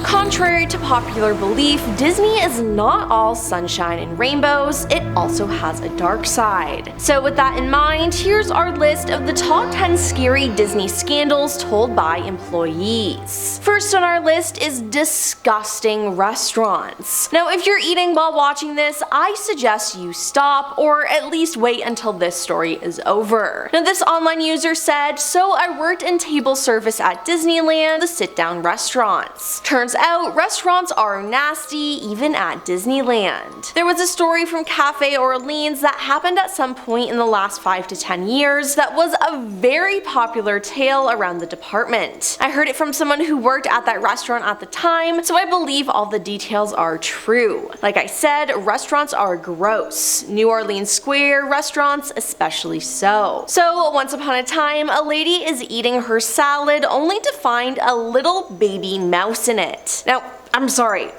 contrary to popular belief, Disney is not all sunshine and rainbows, it also has a dark side. So with that in mind, here's our list of the top 10 scary Disney scandals told by employees. First on our list is disgusting restaurants. Now if you're eating while watching this, I suggest you stop, or at least wait until this story is over. Now this online user said, "So I worked in table service at Disneyland, the sit-down restaurants. Turns out restaurants are nasty even at Disneyland. There was a story from Cafe Orleans that happened at some point in the last 5 to 10 years that was a very popular tale around the department. I heard it from someone who worked at that restaurant at the time, so I believe all the details are true. Like I said, restaurants are gross. New Orleans Square restaurants especially so. So once upon a time, a lady is eating her salad only to find a little baby mouse in it. Now, I'm sorry,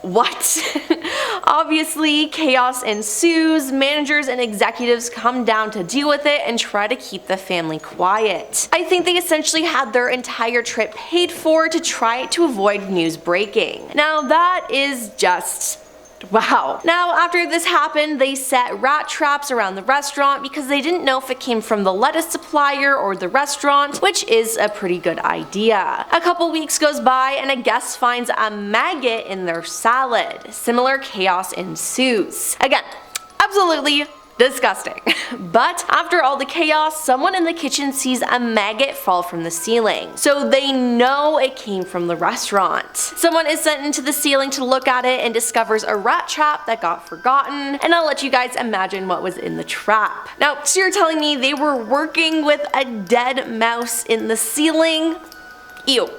what? Obviously, chaos ensues, managers and executives come down to deal with it and try to keep the family quiet. I think they essentially had their entire trip paid for to try to avoid news breaking. Now that is just wow. Now after this happened, they set rat traps around the restaurant because they didn't know if it came from the lettuce supplier or the restaurant, which is a pretty good idea. A couple weeks goes by and a guest finds a maggot in their salad. Similar chaos ensues. Again, absolutely disgusting. But after all the chaos, someone in the kitchen sees a maggot fall from the ceiling, so they know it came from the restaurant. Someone is sent into the ceiling to look at it and discovers a rat trap that got forgotten, and I'll let you guys imagine what was in the trap. Now, so you're telling me they were working with a dead mouse in the ceiling? Ew.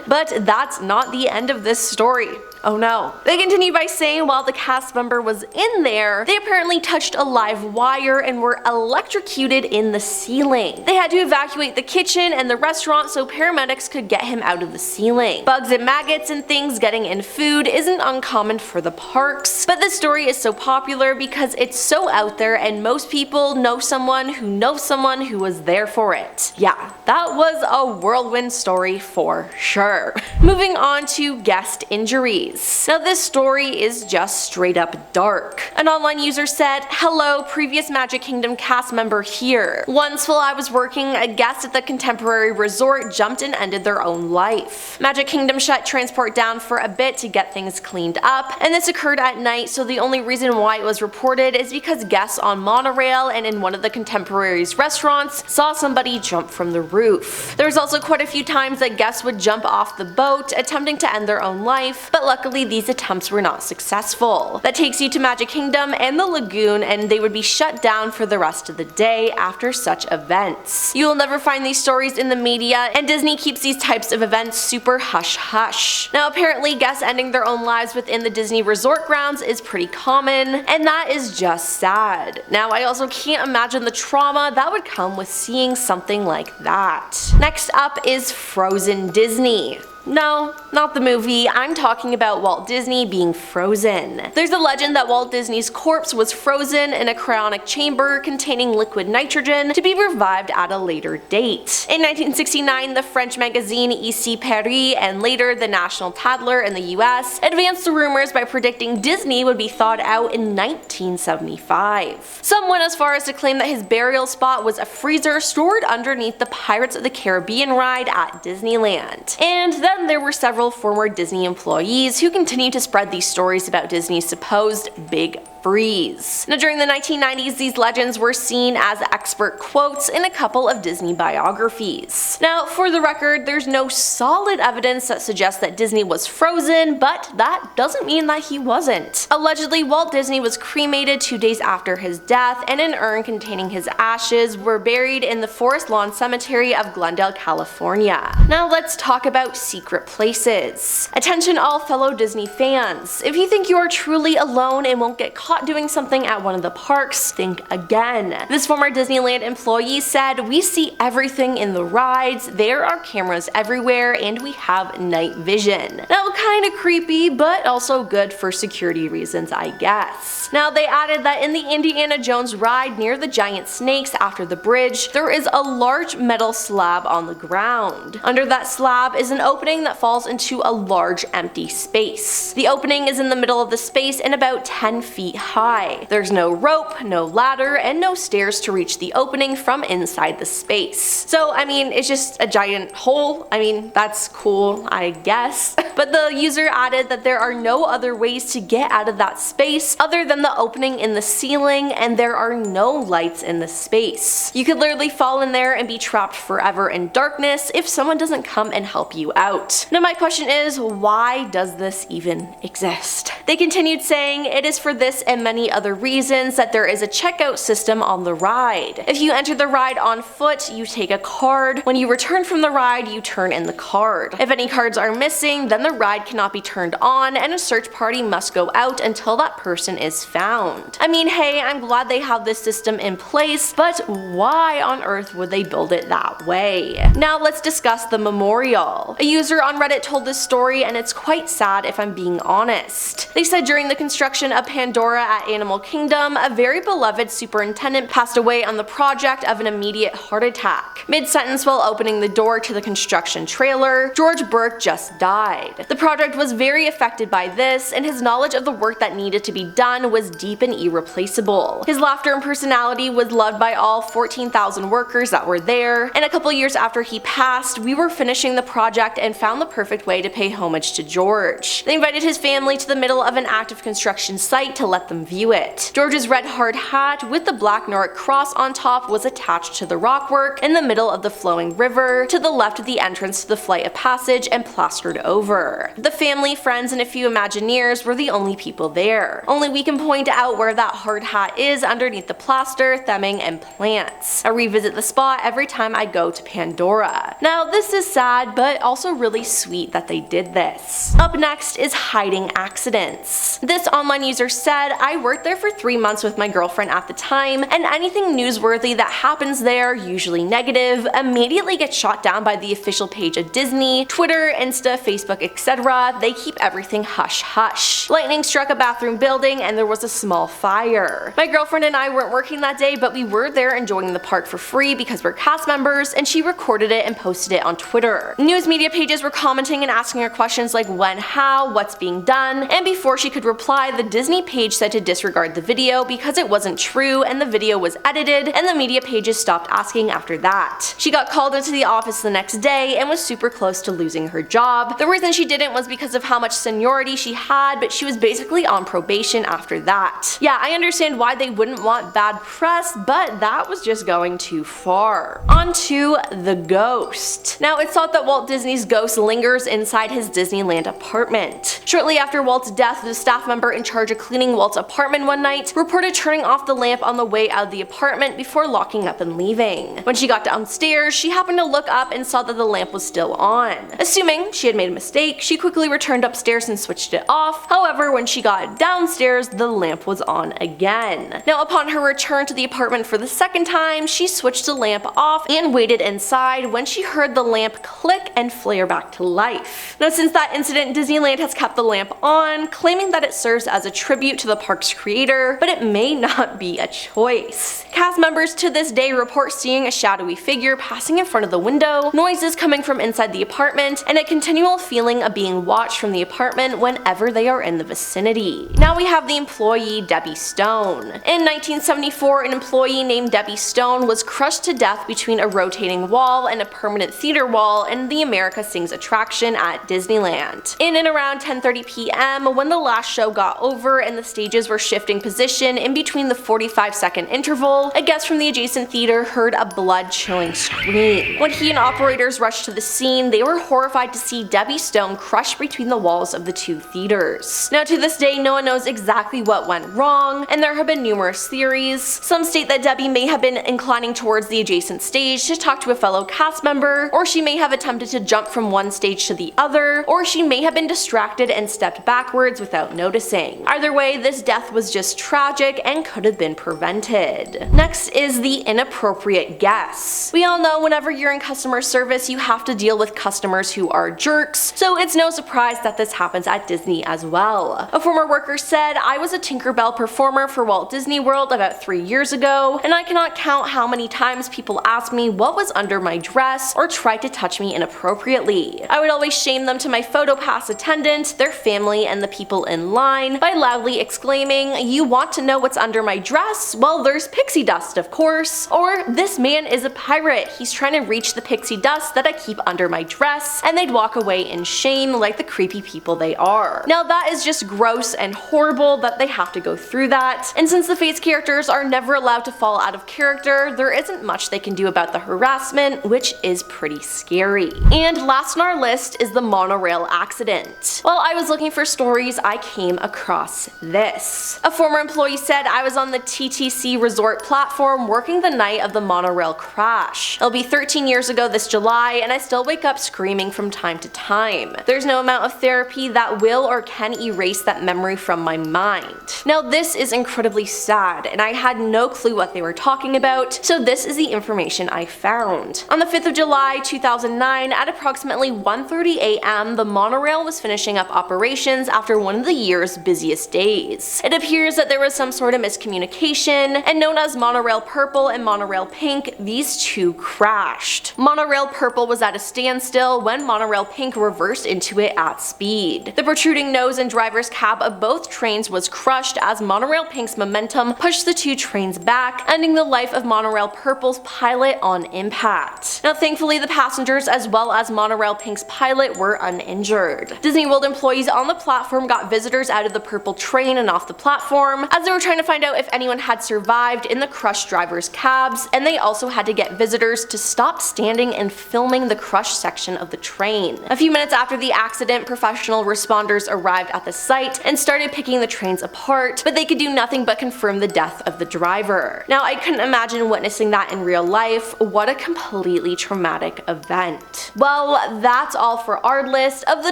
But that's not the end of this story. Oh no. They continue by saying while the cast member was in there, they apparently touched a live wire and were electrocuted in the ceiling. They had to evacuate the kitchen and the restaurant so paramedics could get him out of the ceiling. Bugs and maggots and things getting in food isn't uncommon for the parks, but this story is so popular because it's so out there and most people know someone who was there for it. Yeah, that was a whirlwind story for sure. Moving on to guest injuries. Now this story is just straight up dark. An online user said, "Hello, previous Magic Kingdom cast member here. Once while I was working, a guest at the Contemporary Resort jumped and ended their own life. Magic Kingdom shut transport down for a bit to get things cleaned up, and this occurred at night, so the only reason why it was reported is because guests on Monorail and in one of the Contemporary's restaurants saw somebody jump from the roof. There was also quite a few times that guests would jump off the boat attempting to end their own life, but luckily these attempts were not successful. That takes you to Magic Kingdom and the lagoon, and they would be shut down for the rest of the day after such events. You will never find these stories in the media, and Disney keeps these types of events super hush hush. Now apparently guests ending their own lives within the Disney resort grounds is pretty common, and that is just sad. Now I also can't imagine the trauma that would come with seeing something like that. Next up is Frozen Disney. No, not the movie, I'm talking about Walt Disney being frozen. There's a legend that Walt Disney's corpse was frozen in a cryonic chamber containing liquid nitrogen to be revived at a later date. In 1969, the French magazine Ici Paris and later the National Tatler in the US advanced the rumors by predicting Disney would be thawed out in 1975. Some went as far as to claim that his burial spot was a freezer stored underneath the Pirates of the Caribbean ride at Disneyland. And then there were several former Disney employees who continued to spread these stories about Disney's supposed big freeze. Now during the 1990s, these legends were seen as expert quotes in a couple of Disney biographies. Now for the record, there's no solid evidence that suggests that Disney was frozen, but that doesn't mean that he wasn't. Allegedly, Walt Disney was cremated 2 days after his death, and an urn containing his ashes were buried in the Forest Lawn Cemetery of Glendale, California. Now let's talk about secret places. Attention all fellow Disney fans. If you think you are truly alone and won't get caught caught doing something at one of the parks, think again. This former Disneyland employee said, "We see everything in the rides, there are cameras everywhere, and we have night vision." Now, kinda creepy, but also good for security reasons, I guess. Now, they added that in the Indiana Jones ride near the giant snakes after the bridge, there is a large metal slab on the ground. Under that slab is an opening that falls into a large empty space. The opening is in the middle of the space and about 10 feet high. There's no rope, no ladder, and no stairs to reach the opening from inside the space. So, I mean, it's just a giant hole. I mean, that's cool, I guess. But the user added that there are no other ways to get out of that space other than the opening in the ceiling, and there are no lights in the space. You could literally fall in there and be trapped forever in darkness if someone doesn't come and help you out. Now, my question is, why does this even exist? They continued saying, "It is for this and many other reasons that there is a checkout system on the ride. If you enter the ride on foot, you take a card. When you return from the ride, you turn in the card. If any cards are missing, then the ride cannot be turned on and a search party must go out until that person is found." I mean, hey, I'm glad they have this system in place, but why on earth would they build it that way? Now let's discuss the memorial. A user on Reddit told this story, and it's quite sad if I'm being honest. They said during the construction of Pandora at Animal Kingdom, a very beloved superintendent passed away on the project of an immediate heart attack. Mid-sentence while opening the door to the construction trailer, George Burke just died. The project was very affected by this, and his knowledge of the work that needed to be done was deep and irreplaceable. His laughter and personality was loved by all 14,000 workers that were there, and a couple years after he passed, we were finishing the project and found the perfect way to pay homage to George. They invited his family to the middle of an active construction site to let them view it. George's red hard hat with the black Nordic cross on top was attached to the rockwork in the middle of the flowing river, to the left of the entrance to the flight of passage, and plastered over. The family, friends, and a few Imagineers were the only people there. Only we can point out where that hard hat is underneath the plaster, theming, and plants. I revisit the spot every time I go to Pandora. Now, this is sad, but also really sweet that they did this. Up next is hiding accidents. This online user said, "I worked there for 3 months with my girlfriend at the time, and anything newsworthy that happens there, usually negative, immediately gets shot down by the official page of Disney, Twitter, Insta, Facebook, etc. They keep everything hush hush. Lightning struck a bathroom building and there was a small fire. My girlfriend and I weren't working that day, but we were there enjoying the park for free because we're cast members, and she recorded it and posted it on Twitter. News media pages were commenting and asking her questions like when, how, what's being done, and before she could reply, the Disney page said to disregard the video because it wasn't true and the video was edited, and the media pages stopped asking after that. She got called into the office the next day and was super close to losing her job. The reason she didn't was because of how much seniority she had, but she was basically on probation after that. Yeah, I understand why they wouldn't want bad press, but that was just going too far. On to the ghost. Now, it's thought that Walt Disney's ghost lingers inside his Disneyland apartment. Shortly after Walt's death, the staff member in charge of cleaning Walt's apartment one night reported turning off the lamp on the way out of the apartment before locking up and leaving. When she got downstairs, she happened to look up and saw that the lamp was still on. Assuming she had made a mistake, she quickly returned upstairs and switched it off. However, when she got downstairs, the lamp was on again. Now, upon her return to the apartment for the second time, she switched the lamp off and waited inside when she heard the lamp click and flare back to life. Now, since that incident, Disneyland has kept the lamp on, claiming that it serves as a tribute to the park's creator, but it may not be a choice. Cast members to this day report seeing a shadowy figure passing in front of the window, noises coming from inside the apartment, and a continual feeling of being watched from the apartment whenever they are in the vicinity. Now we have the employee Debbie Stone. In 1974, an employee named Debbie Stone was crushed to death between a rotating wall and a permanent theater wall in the America Sings attraction at Disneyland. In and around 10:30 p.m., when the last show got over and the stages were shifting position in between the 45-second interval, a guest from the adjacent theater heard a blood-chilling scream. When he and operators rushed to the scene, they were horrified to see Debbie Stone crushed between the walls of the two theaters. Now, to this day, no one knows exactly what went wrong, and there have been numerous theories. Some state that Debbie may have been inclining towards the adjacent stage to talk to a fellow cast member, or she may have attempted to jump from one stage to the other, or she may have been distracted and stepped backwards without noticing. Either way, this death was just tragic and could have been prevented. Next is the inappropriate guests. We all know whenever you're in customer service, you have to deal with customers who are jerks, so it's no surprise that this happens at Disney as well. A former worker said, "I was a Tinkerbell performer for Walt Disney World about 3 years ago, and I cannot count how many times people asked me what was under my dress or tried to touch me inappropriately. I would always shame them to my PhotoPass attendant, their family, and the people in line by loudly exclaiming, 'You want to know what's under my dress? Well, there's pixie dust, of course.' Or, 'This man is a pirate, he's trying to reach the pixie dust that I keep under my dress,' and they'd walk away in shame like the creepy people they are. Now that is just gross and horrible that they have to go through that, and since the Fates characters are never allowed to fall out of character, there isn't much they can do about the harassment, which is pretty scary. And last on our list is the Monorail Accident. While I was looking for stories, I came across this. A former employee said, "I was on the TTC resort platform working the night of the monorail crash. It'll be 13 years ago this July, and I still wake up screaming from time to time. There's no amount of therapy that will or can erase that memory from my mind." Now this is incredibly sad, and I had no clue what they were talking about, so this is the information I found. On the 5th of July 2009, at approximately 1:30 a.m., the monorail was finishing up operations after one of the year's busiest days. It appears that there was some sort of miscommunication, and known as Monorail Purple and Monorail Pink, these two crashed. Monorail Purple was at a standstill when Monorail Pink reversed into it at speed. The protruding nose and driver's cab of both trains was crushed as Monorail Pink's momentum pushed the two trains back, ending the life of Monorail Purple's pilot on impact. Now thankfully the passengers as well as Monorail Pink's pilot were uninjured. Disney World employees on the platform got visitors out of the purple train and off the platform as they were trying to find out if anyone had survived in the crushed drivers' cabs, and they also had to get visitors to stop standing and filming the crushed section of the train. A few minutes after the accident, professional responders arrived at the site and started picking the trains apart, but they could do nothing but confirm the death of the driver. Now I couldn't imagine witnessing that in real life. What a completely traumatic event. Well, that's all for our list of the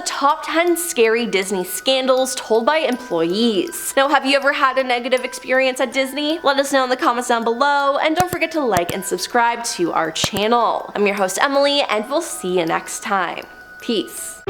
top 10 scary Disney scandals told by employees. Now have you ever had a negative experience at Disney? Let us know in the comments down below, and don't forget to like and subscribe to our channel. I'm your host Emily, and we'll see you next time. Peace.